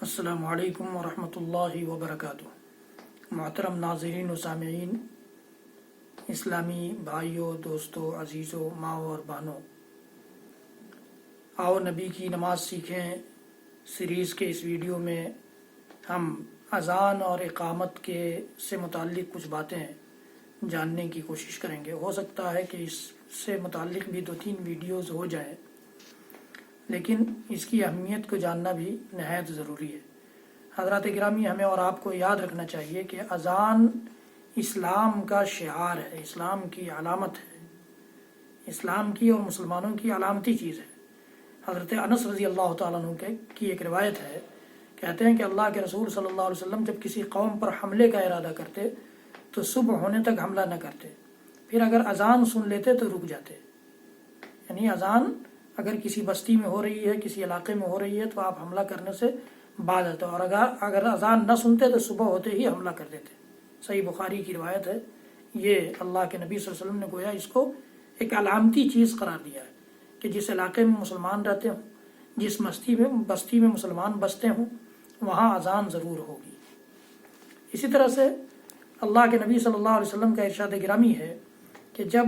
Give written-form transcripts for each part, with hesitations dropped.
السلام علیکم ورحمۃ اللہ وبرکاتہ۔ محترم ناظرین و سامعین، اسلامی بھائیوں، دوستوں، عزیزوں، ماؤں اور بہنوں، آؤ نبی کی نماز سیکھیں سیریز کے اس ویڈیو میں ہم اذان اور اقامت سے متعلق کچھ باتیں جاننے کی کوشش کریں گے۔ ہو سکتا ہے کہ اس سے متعلق بھی 2-3 ویڈیوز ہو جائیں، لیکن اس کی اہمیت کو جاننا بھی نہایت ضروری ہے۔ حضرات گرامی، ہمیں اور آپ کو یاد رکھنا چاہیے کہ اذان اسلام کا شعار ہے، اسلام کی علامت ہے، اسلام کی اور مسلمانوں کی علامتی چیز ہے۔ حضرت انس رضی اللہ تعالیٰ عنہ کی ایک روایت ہے، کہتے ہیں کہ اللہ کے رسول صلی اللہ علیہ وسلم جب کسی قوم پر حملے کا ارادہ کرتے تو صبح ہونے تک حملہ نہ کرتے، پھر اگر اذان سن لیتے تو رک جاتے۔ یعنی اذان اگر کسی بستی میں ہو رہی ہے، کسی علاقے میں ہو رہی ہے، تو آپ حملہ کرنے سے باز آتے، اور اگر اذان نہ سنتے تو صبح ہوتے ہی حملہ کر دیتے۔ صحیح بخاری کی روایت ہے۔ یہ اللہ کے نبی صلی اللہ علیہ وسلم نے گویا اس کو ایک علامتی چیز قرار دیا ہے کہ جس علاقے میں مسلمان رہتے ہوں، جس بستی میں مسلمان بستے ہوں، وہاں اذان ضرور ہوگی۔ اسی طرح سے اللہ کے نبی صلی اللہ علیہ وسلم کا ارشاد گرامی ہے کہ جب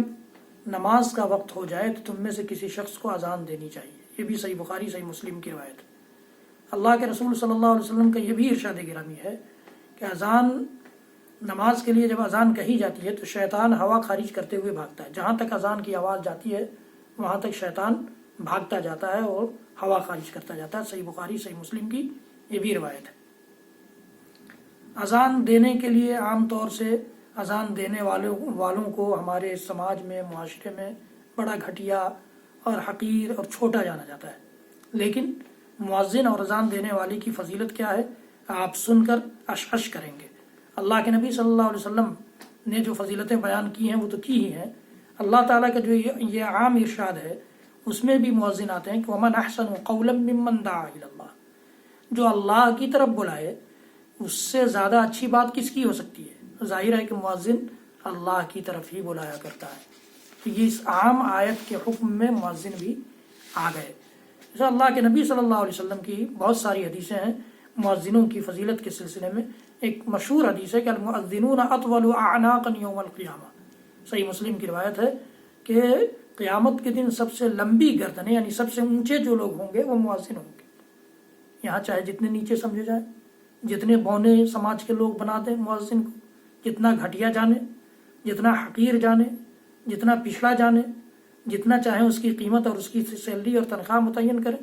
نماز کا وقت ہو جائے تو تم میں سے کسی شخص کو اذان دینی چاہیے۔ یہ بھی صحیح بخاری صحیح مسلم کی روایت ہے۔ اللہ کے رسول صلی اللہ علیہ وسلم کا یہ بھی ارشاد گرامی ہے کہ اذان نماز کے لیے جب اذان کہی جاتی ہے تو شیطان ہوا خارج کرتے ہوئے بھاگتا ہے۔ جہاں تک اذان کی آواز جاتی ہے وہاں تک شیطان بھاگتا جاتا ہے اور ہوا خارج کرتا جاتا ہے۔ صحیح بخاری صحیح مسلم کی یہ بھی روایت ہے۔ اذان دینے کے لیے عام طور سے اذان دینے والوں کو ہمارے سماج میں، معاشرے میں بڑا گھٹیا اور حقیر اور چھوٹا جانا جاتا ہے، لیکن مؤذن اور اذان دینے والے کی فضیلت کیا ہے آپ سن کر عش عش کریں گے۔ اللہ کے نبی صلی اللہ علیہ وسلم نے جو فضیلتیں بیان کی ہیں وہ تو کی ہی ہیں، اللہ تعالیٰ کا جو یہ عام ارشاد ہے اس میں بھی مؤذن آتے ہیں کہ وَمَنْ أَحْسَنُ قَوْلًا مِّمَّنْ دَعَا إِلَى اللَّهِ، جو اللہ کی طرف بلائے اس سے زیادہ اچھی بات کس کی ہو سکتی ہے؟ ظاہر ہے کہ مؤذن اللہ کی طرف ہی بلایا کرتا ہے۔ تو یہ اس عام آیت کے حکم میں مؤذن بھی آ گئے۔ جیسے اللہ کے نبی صلی اللہ علیہ وسلم کی بہت ساری حدیثیں ہیں مؤذنوں کی فضیلت کے سلسلے میں۔ ایک مشہور حدیث ہے کہ المؤذنون اطول اعناقا یوم القیامہ، صحیح مسلم کی روایت ہے کہ قیامت کے دن سب سے لمبی گردنیں، یعنی سب سے اونچے جو لوگ ہوں گے وہ مؤذن ہوں گے۔ یہاں چاہے جتنے نیچے سمجھے جائیں، جتنے بونے سماج کے لوگ بنا دیں مؤذن کو، جتنا گھٹیا جانے، جتنا حقیر جانے، جتنا پچھڑا جانے، جتنا چاہیں اس کی قیمت اور اس کی سیلری اور تنخواہ متعین کریں،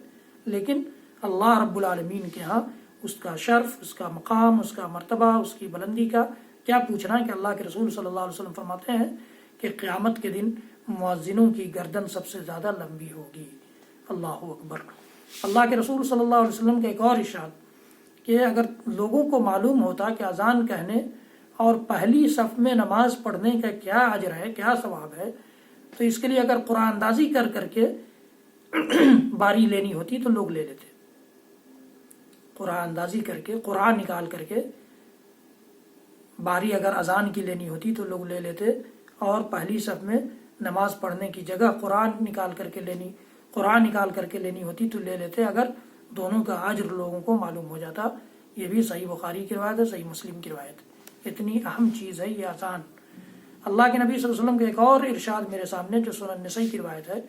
لیکن اللہ رب العالمین کے ہاں اس کا شرف، اس کا مقام، اس کا مرتبہ، اس کی بلندی کا کیا پوچھنا ہے کہ اللہ کے رسول صلی اللہ علیہ وسلم فرماتے ہیں کہ قیامت کے دن مؤذنوں کی گردن سب سے زیادہ لمبی ہوگی۔ اللہ اکبر۔ اللہ کے رسول صلی اللہ علیہ وسلم کا ایک اور ارشاد کہ اگر لوگوں کو معلوم ہوتا کہ اذان کہنے اور پہلی صف میں نماز پڑھنے کا کیا اجر ہے، کیا ثواب ہے، تو اس کے لیے اگر قرآن اندازی کر کے باری لینی ہوتی تو لوگ لے لیتے۔ قرآن اندازی کر کے، قرآن نکال کر کے باری اگر اذان کی لینی ہوتی تو لوگ لے لیتے، اور پہلی صف میں نماز پڑھنے کی جگہ قرآن نکال کر کے لینی ہوتی تو لے لیتے، اگر دونوں کا اجر لوگوں کو معلوم ہو جاتا۔ یہ بھی صحیح بخاری کی روایت ہے، صحیح مسلم کی روایت ہے۔ اتنی اہم چیز ہے یہ اذان۔ اللہ کے نبی صلی اللہ علیہ وسلم کا ایک اور ارشاد میرے سامنے جو سنن نسائی کی روایت ہے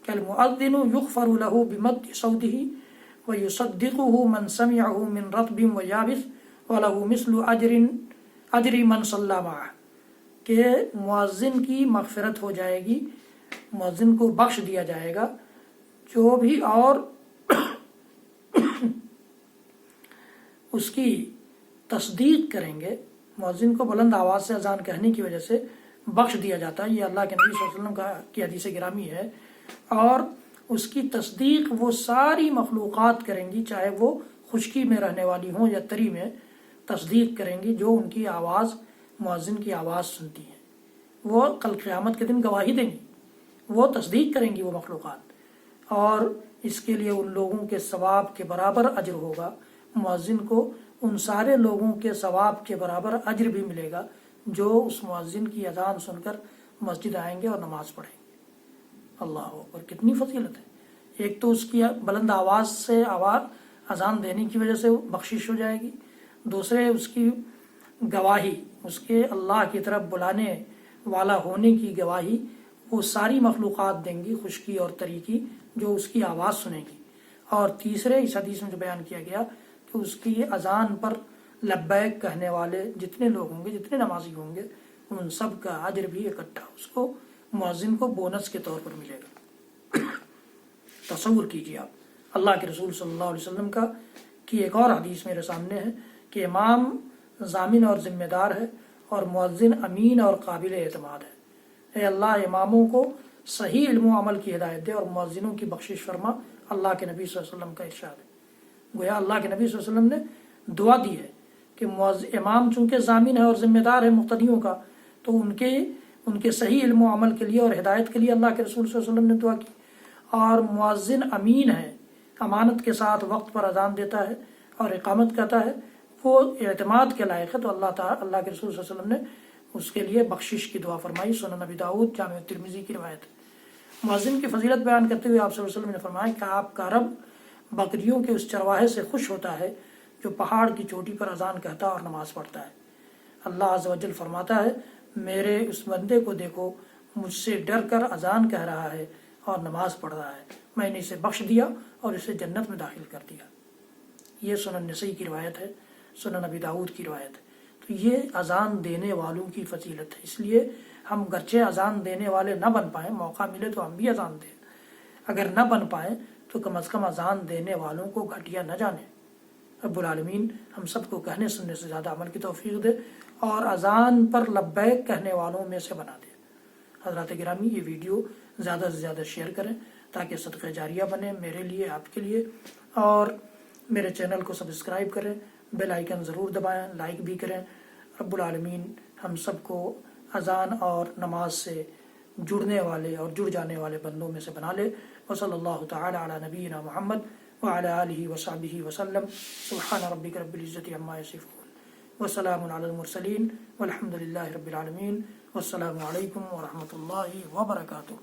کہ المؤذن یغفر له بمد صوته ويصدقه من سمعه من رطب ويابس وله مثل اجر من صلى معه، کہ مؤذن کی مغفرت ہو جائے گی، مؤذن کو بخش دیا جائے گا جو بھی اور اس کی تصدیق کریں گے۔ مؤذن کو بلند آواز سے اذان کہنے کی وجہ سے بخش دیا جاتا ہے، یہ اللہ کے نبی صلی اللہ علیہ وسلم کی حدیث گرامی ہے، اور اس کی تصدیق وہ ساری مخلوقات کریں گی، چاہے وہ خشکی میں رہنے والی ہوں یا تری میں، تصدیق کریں گی جو ان کی آواز، مؤذن کی آواز سنتی ہیں۔ وہ کل قیامت کے دن گواہی دیں گی، وہ تصدیق کریں گی وہ مخلوقات، اور اس کے لیے ان لوگوں کے ثواب کے برابر اجر ہوگا۔ مؤذن کو ان سارے لوگوں کے ثواب کے برابر اجر بھی ملے گا جو اس مؤذن کی اذان سن کر مسجد آئیں گے اور نماز پڑھیں گے۔ اللہ اکبر، کتنی فضیلت ہے۔ ایک تو اس کی بلند آواز سے اذان دینے کی وجہ سے بخشش ہو جائے گی، دوسرے اس کی گواہی، اس کے اللہ کی طرف بلانے والا ہونے کی گواہی وہ ساری مخلوقات دیں گی، خشکی اور تری کی، جو اس کی آواز سنے گی، اور تیسرے اس حدیث میں جو بیان کیا گیا کہ اس کی اذان پر لبیک کہنے والے جتنے لوگ ہوں گے، جتنے نمازی ہوں گے، ان سب کا اجر بھی اکٹھا اس کو مؤذن کو بونس کے طور پر ملے گا۔ تصور کیجیے آپ اللہ کے رسول صلی اللہ علیہ وسلم کا کی ایک اور حدیث میرے سامنے ہے کہ امام ضامن اور ذمہ دار ہے اور مؤذن امین اور قابل اعتماد ہے۔ اے اللہ اماموں کو صحیح علم و عمل کی ہدایت دے اور مؤذنوں کی بخشش فرما، اللہ کے نبی صلی اللہ علیہ وسلم کا ارشاد ہے۔ گویا اللہ کے نبی صلی اللہ علیہ وسلم نے دعا دی ہے کہ امام چونکہ ضامن ہے اور ذمہ دار ہے مقتدیوں کا، تو ان کے صحیح علم و عمل کے لیے اور ہدایت کے لیے اللہ کے رسول صلی اللہ علیہ وسلم نے دعا کی، اور مؤذن امین ہے، امانت کے ساتھ وقت پر اذان دیتا ہے اور اقامت کرتا ہے، وہ اعتماد کے لائق ہے، تو اللہ کے رسول صلی اللہ علیہ وسلم نے اس کے لیے بخشش کی دعا فرمائی۔ سنن ابی داؤد جامع ترمذی کی روایت ہے۔ مؤذن کی فضیلت بیان کرتے ہوئے آپ صلی اللہ علیہ وسلم نے فرمایا کہ آپ کا رب بکریوں کے اس چرواہے سے خوش ہوتا ہے جو پہاڑ کی چوٹی پر اذان کہتا اور نماز پڑھتا ہے۔ اللہ عز و جل فرماتا ہے میرے اس بندے کو دیکھو، مجھ سے ڈر کر اذان کہہ رہا ہے اور نماز پڑھ رہا ہے، میں نے اسے بخش دیا اور اسے جنت میں داخل کر دیا۔ یہ سنن نسائی کی روایت ہے، سنن ابی داؤد کی روایت ہے۔ تو یہ اذان دینے والوں کی فضیلت ہے، اس لیے ہم گرچہ اذان دینے والے نہ بن پائیں، موقع ملے تو ہم بھی اذان دیں، اگر نہ بن پائیں تو کم از کم اذان دینے والوں کو گھٹیا نہ جانیں۔ رب العالمین ہم سب کو کہنے سننے سے زیادہ عمل کی توفیق دے اور اذان پر لبیک کہنے والوں میں سے بنا دے۔ حضرات گرامی، یہ ویڈیو زیادہ سے زیادہ شیئر کریں تاکہ صدقہ جاریہ بنے میرے لیے، آپ کے لیے، اور میرے چینل کو سبسکرائب کریں، بیل آئیکن ضرور دبائیں، لائک بھی کریں۔ رب العالمین ہم سب کو اذان اور نماز سے جڑنے والے اور جڑ جانے والے بندوں میں سے بنا لے۔ وصلی اللہ تعالی علی نبینا محمد وعلی آلہ وصحبہ وسلم۔ سبحان ربک رب العزۃ عما یصفون وسلام علی المرسلین والحمد للہ رب العالمین۔ والسلام علیکم ورحمۃ اللہ وبرکاتہ۔